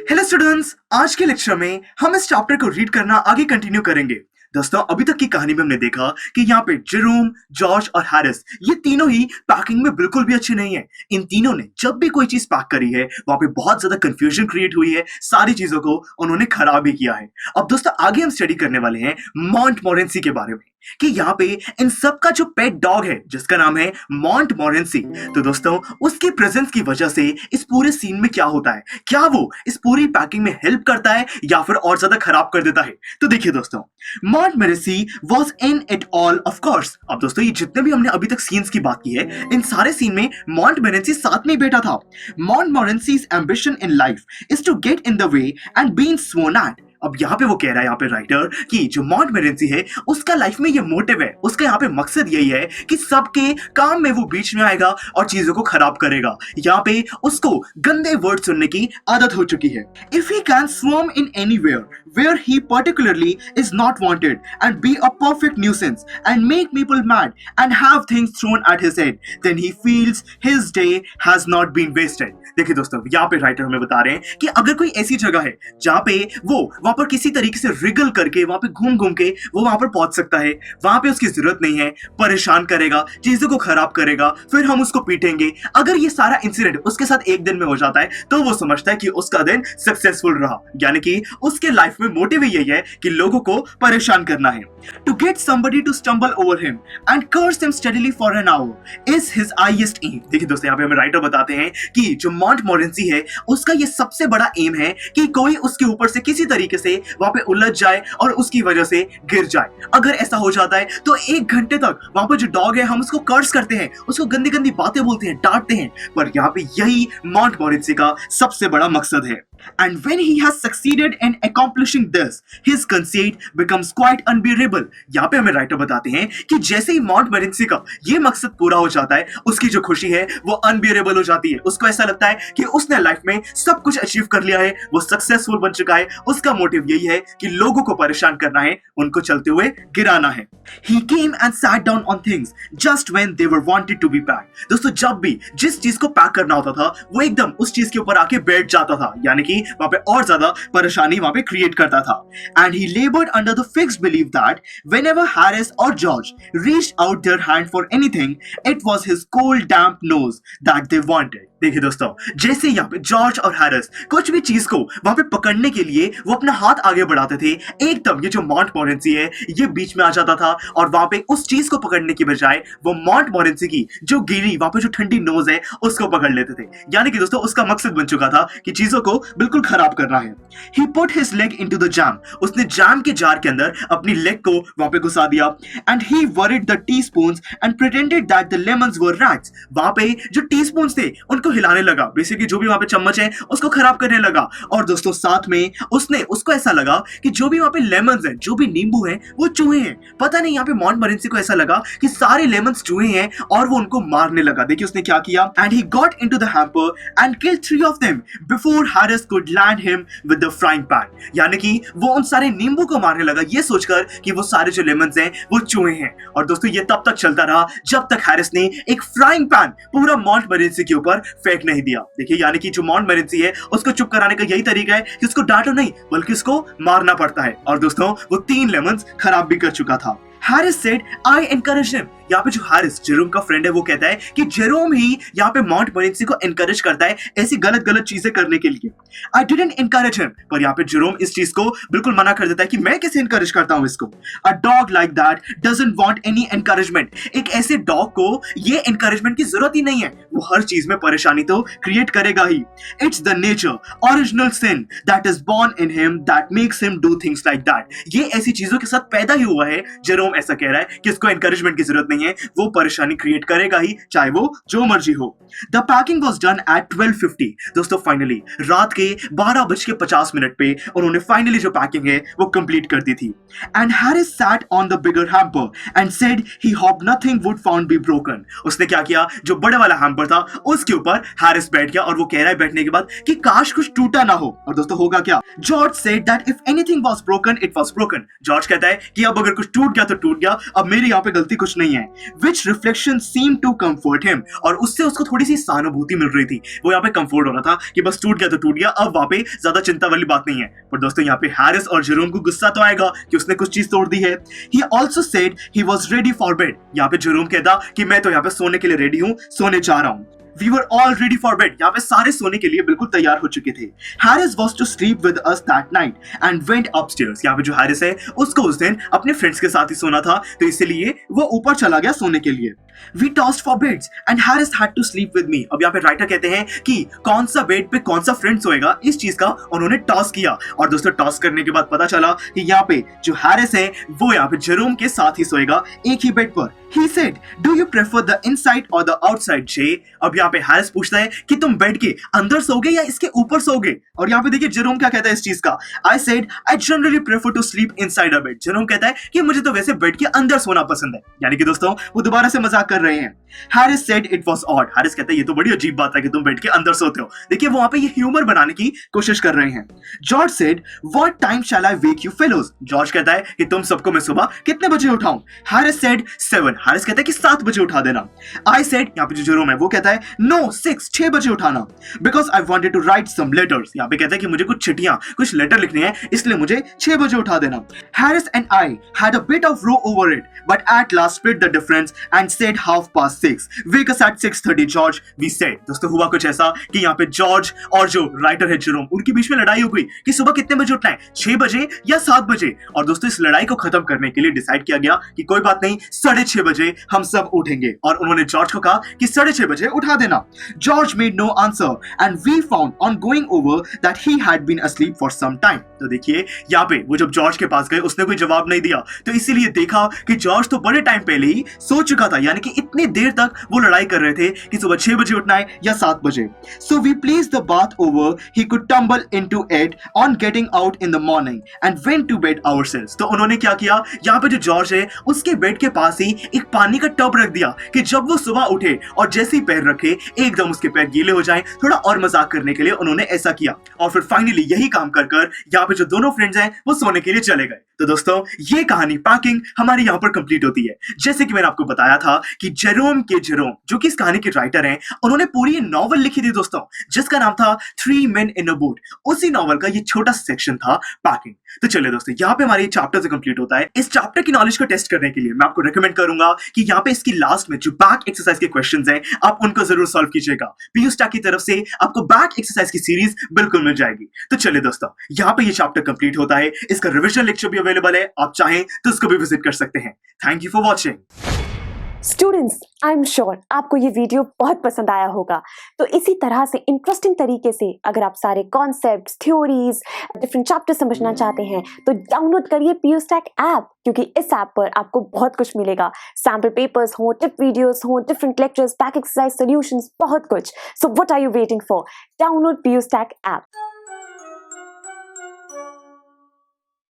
Hello students, आज के lecture में हम इस चैप्टर को रीड करना आगे कंटिन्यू करेंगे। दोस्तों, अभी तक की कहानी में हमने देखा कि यहाँ पे जेरोम, जॉर्ज और हैरिस ये तीनों ही पैकिंग में बिल्कुल भी अच्छे नहीं है। इन तीनों ने जब भी कोई चीज पैक करी है वहां पे बहुत ज्यादा कंफ्यूजन क्रिएट हुई है, सारी चीजों को उन्होंने खराब ही किया है। अब दोस्तों, आगे हम स्टडी करने वाले हैं मॉन्टमोरेंसी के बारे में कि यहाँ पे इन सब का जो पेट डॉग है जिसका नाम है मॉन्टमोरेंसी। तो दोस्तों, उसकी प्रेजेंस की वजह से इस पूरे सीन में क्या होता है, क्या वो इस पूरी पैकिंग में हेल्प करता है या फिर और ज्यादा खराब कर देता है। तो देखिए दोस्तों, मॉन्टमोरेंसी was in it all of course. अब दोस्तों, ये जितने भी हमने अभी तक सीन्स की बात की है, इन सारे सीन में मॉन्टमोरेंसी साथ में बैठा था। मॉन्टमोरेंसी's ambition in life is to get in the way and being sworn at। अब यहाँ पे वो कह रहा है यहाँ पे राइटर कि जो मॉन्टमोरेंसी है उसका लाइफ में ये मोटिव है, उसका यहाँ पे मकसद यही है कि सबके काम में वो बीच में आएगा और चीजों को खराब करेगा। यहाँ पे उसको गंदे वर्ड सुनने की आदत हो चुकी है। If he can swarm in anywhere where he particularly is not wanted and be a perfect nuisance and make people mad and have things thrown at his head, then he feels his day has not been wasted। देखिए दोस्तों, यहाँ पे writer हमें बता रहे हैं कि अगर कोई ऐसी जगह है जहाँ पे वो वहां पर किसी तरीके से रिगल करके वहां पे घूम घूम के वो वहां पर पहुंच सकता है, वहां पे उसकी जरूरत नहीं है, परेशान करेगा, चीजों को खराब करेगा, फिर हम उसको पीटेंगे। अगर ये सारा इंसिडेंट उसके साथ एक दिन में हो जाता है तो वो समझता है कि उसका दिन सक्सेसफुल रहा, यानी कि उसके लाइफ में मोटिव यही है कि लोगों को परेशान करना है। To get somebody to stumble over him and curse him steadily for an hour is his highest aim। देखिए दोस्तों, यहाँ पे हमें राइटर बताते हैं कि जो मॉन्टमोरेंसी है उसका ये सबसे बड़ा एम है कि कोई उसके ऊपर से किसी तरीके से वहां पे उलझ जाए और उसकी वजह से गिर जाए। अगर ऐसा हो जाता है तो 1 घंटे तक वहां पर जो डॉग है हम उसको कर्स करते हैं, उसको गंदी गंदी बातें बोलते हैं, डांटते हैं, पर यहाँ पे यही मॉन्टमोरेंसी का सबसे बड़ा मकसद है। And when he has succeeded in accomplishing this, his conceit becomes quite unbearable। यहाँ पे हमें राइटर बताते हैं कि जैसे ही मॉन्टमोरेंसी का ये मकसद पूरा हो जाता है, उसकी जो खुशी है वो अनबियरेबल हो जाती है। उसको ऐसा लगता है कि उसने लाइफ में सब कुछ अचीव कर लिया है, वो सक्सेसफुल बन चुका है। उसका मोटिव यही है कि लोगों को परेशान करना है, उनको चलते हुए गिराना है। He came and sat down on things just when they were wanted to be packed। दोस्तों, जब भी जिस चीज को पैक करना होता था वो एकदम उस चीज के ऊपर आके बैठ जाता था, यानी कि वहां पे और ज्यादा परेशानी वहां पे क्रिएट करता था। And he labored under the fixed belief that whenever Harris or George reached out their hand for anything, it was his cold damp nose that they wanted। देखिए दोस्तों, जैसे यहाँ पे जॉर्ज और हैरिस कुछ भी चीज को वहां पे पकड़ने के लिए वो अपना हाथ आगे बढ़ाते थे, एकदम ये जो मॉन्टमोरेंसी है ये बीच में आ जाता था और वहां पे उस चीज को पकड़ने की बजाय वो मॉन्टमोरेंसी की जो गीली वहां पे जो ठंडी नोज है उसको पकड़ लेते थे। यानी कि दोस्तों, उसका मकसद बन चुका था कि चीजों को बिल्कुल खराब करना है। He put his leg into the jam। उसने जैम के जार के अंदर अपनी लेग को वहां पे घुसा दिया। And he worried the teaspoons and pretended that the lemons were rats। वहां पे जो टीस्पून्स थे उनको हिलाने लगा, बेसिकली जो भी वहां पे चम्मच है उसको खराब करने लगा। और दोस्तों, साथ में उसको ऐसा लगा कि जो भी वहां पे लेमन्स हैं, जो भी नींबू हैं, वो चूहे हैं। पता नहीं यहाँ पे मॉन्टमोरेंसी को ऐसा लगा कि सारे लेमन्स चूहे हैं और वो उनको मारने लगा। देखिए उसने क्या किया। And he got into the hamper and killed 3 of them before Harris could land him with the frying pan। यानी कि वो उन सारे नींबू को मारने लगा ये सोचकर कि वो सारे जो लेमन्स हैं वो चूहे हैं। और दोस्तों, ये तब तक चलता रहा जब तक हैरिस ने एक फ्राइंग पैन पूरा मॉन्टमोरेंसी के ऊपर फेंक नहीं दिया। देखिए, यानी कि जो मॉन्टमोरेंसी है उसको चुप कराने का यही तरीका है कि उसको डांटो नहीं बल्कि उसको मारना पड़ता है। और दोस्तों, वो 3 लेमन्स खराब भी कर चुका था। Harris said, I encouraged him। यहाँ पे जो हैरिस जेरोम का फ्रेंड है वो कहता है कि जेरोम ही यहाँ पे मॉन्टमोरेंसी को एनकरेज करता है ऐसी गलत गलत चीजें करने के लिए। I didn't encourage him। पर यहाँ पे जेरोम इस चीज को बिल्कुल मना कर देता है कि मैं कैसे एनकरेज करता हूँ इसको। A dog like that doesn't want any encouragement। एक ऐसे डॉग को ये एनकरेजमेंट की जरूरत ही नहीं है, वो हर चीज में परेशानी तो क्रिएट करेगा ही। It's the nature, original sin that is born in him that makes him do things like that। ये ऐसी चीजों के साथ पैदा ही हुआ है। जेरोम ऐसा कह रहा है कि इसको एनकरेजमेंट की जरूरत नहीं है, वो परेशानी क्रिएट करेगा ही चाहे वो जो मर्जी हो। The packing was done at 12:50। दोस्तों, फाइनली रात के 12:50 पे उन्होंने फाइनली जो पैकिंग है वो कंप्लीट कर दी थी। And Harris sat on the bigger hamper and said he hope nothing would found be broken. उसने क्या किया, जो बड़े वाला हैम्पर था उसके ऊपर हैरिस बैठ गया और वो कह रहा है बैठने के बाद कि काश कुछ टूटा ना हो। और दोस्तों, होगा क्या। George said that if anything was broken it was broken. George कहता है कि अब अगर कुछ टूट गया तो टूट गया, अब मेरी यहाँ पे गलती कुछ नहीं है। Which reflection seem to comfort him, और उससे उसको थोड़ी सी सहानुभूति मिल रही थी। वो यहाँ पे कंफर्ट हो रहा था कि बस टूट गया तो टूट गया, अब वहां पे ज्यादा चिंता वाली बात नहीं है। पर दोस्तों यहाँ पे हैरिस और जेरोम को गुस्सा तो आएगा कि उसने कुछ चीज तोड़ दी है। He also said he was ready for bed. यहाँ पे जेरोम कहता कि मैं तो यहाँ पे सोने के लिए रेडी हूँ, सोने जा रहा हूँ। We were all ready for bed. यहाँ पे सारे सोने के लिए बिल्कुल तैयार हो चुके थे। Harris was to sleep with us that night and went upstairs. यहाँ पे जो हैरिस है उसको उस दिन अपने फ्रेंड्स के साथ ही सोना था, तो इसलिए वो ऊपर चला गया सोने के लिए। We tossed for beds and Harris had to sleep with me. अब यहाँ पे राइटर कहते हैं कि कौन सा बेड पे कौन सा फ्रेंड सोएगा, इस चीज का उन्होंने टॉस किया। और दोस्तों टॉस करने के बाद पता चला कि यहाँ पे जो हैरिस है वो यहाँ पे जेरोम के साथ ही सोएगा, एक ही बेड पर। He said, "Do you prefer the inside or the outside, Jay?" अब यहाँ पे हैरिस पूछता है कि तुम बेड के अंदर सोगे या इसके ऊपर सोगे। और यहाँ पे देखिए जेरोम क्या कहता है इस चीज का। I said, "I generally prefer to sleep inside a bed." Jerome कहता है कि मुझे तो वैसे बेड के अंदर सोना पसंद है। यानी कि दोस्तों वो दोबारा से मजाक कर रहे हैं। Harris said it was odd. Harris कहता है ये तो बड़ी अजीब बात है कि तुम बेड के अंदर सोते हो। देखिए वो वहां पे ये ह्यूमर बनाने की कोशिश कर रहे हैं। George said, "What time shall I wake you fellows?" George कहता है कि तुम सबको मैं सुबह कितने बजे उठाऊं? Harris said 7. हैरिस कहता है कि 7 बजे उठा देना। I said, यहाँ पे जो जेरोम है वो कहता है no 6 बजे उठाना, because I wanted to write some letters. यहाँ पे कहता है कि मुझे कुछ चिट्ठियां कुछ लेटर लिखने हैं, इसलिए मुझे 6 बजे उठा देना। Harris and I had a bit of row over it, but at last split the difference and said 6:30. Wake us at 6:30, George, we said. दोस्तों हुआ कुछ ऐसा कि यहाँ पे जॉर्ज और जो राइटर है जेरोम, उनके बीच में लड़ाई हो गई कि सुबह कितने बजे उठना है, 6 बजे या 7 बजे। और दोस्तों इस लड़ाई को खत्म करने के लिए डिसाइड किया गया कि कोई बात नहीं, 6:30 बजे हम सब उठेंगे। और उन्होंने जॉर्ज को कहा कि 6:30 बजे उठा देना। George made no answer and we found on going over that he had been asleep for some time. तो देखिए यहाँ पे वो जब जॉर्ज के पास गए उसने कोई जवाब नहीं दिया, तो इसीलिए देखा कि जॉर्ज तो बड़े टाइम पहले ही सो चुका था। यानी कि इतनी देर तक वो लड़ाई कर रहे थे कि सुबह 6 बजे उठना है या 7 बजे। So we placed the bath over he could tumble into it on getting out in the morning and went to bed ourselves. तो उन्होंने क्या किया, यहाँ पे जो जॉर्ज है उसके बेड के पास ही एक पानी का टब रख दिया कि जब वो सुबह उठे और जैसे ही पैर रखे एकदम उसके पैर गीले हो जाएं। थोड़ा और मजाक करने के लिए उन्होंने ऐसा किया और फिर फाइनली यही काम कर यहाँ पे जो दोनों फ्रेंड्स हैं वो सोने के लिए चले गए। तो दोस्तों ये कहानी पैकिंग हमारी यहाँ पर कंप्लीट होती है। जैसे कि मैंने आपको बताया था कि जेरोम जो कि इस कहानी के राइटर हैं, उन्होंने पूरी नॉवल लिखी थी दोस्तों, जिसका नाम था 3 Men in a Boat। उसी नॉवल का ये छोटा सेक्शन था पैकिंग। तो चलिए दोस्तों यहाँ पे हमारे चैप्टर से कंप्लीट होता है। इस चैप्टर की नॉलेज को टेस्ट करने के लिए मैं आपको रेकमेंड करूंगा कि यहाँ पे इसकी लास्ट में जो बैक एक्सरसाइज के क्वेश्चंस हैं आप उनको जरूर सॉल्व कीजिएगा। पीयू स्टैक की तरफ से आपको बैक एक्सरसाइज की सीरीज बिल्कुल मिल जाएगी। तो चलिए दोस्तों यहाँ पे ये चैप्टर कंप्लीट होता है। इसका रिविजन लेक्चर भी अवेलेबल है, आप चाहें तो उसको भी विजिट कर सकते हैं। Thank you for watching. Students, I am sure आपको ये वीडियो बहुत पसंद आया होगा। तो इसी तरह से इंटरेस्टिंग तरीके से अगर आप सारे कॉन्सेप्ट्स, थ्योरीज, डिफरेंट चैप्टर समझना चाहते हैं तो डाउनलोड करिए पीयू स्टैक ऐप, क्योंकि इस ऐप पर आपको बहुत कुछ मिलेगा। सैम्पल पेपर्स हो, टिप वीडियोस हो, different lectures, back exercise solutions, बहुत कुछ। So what are you waiting for? Download PU stack app.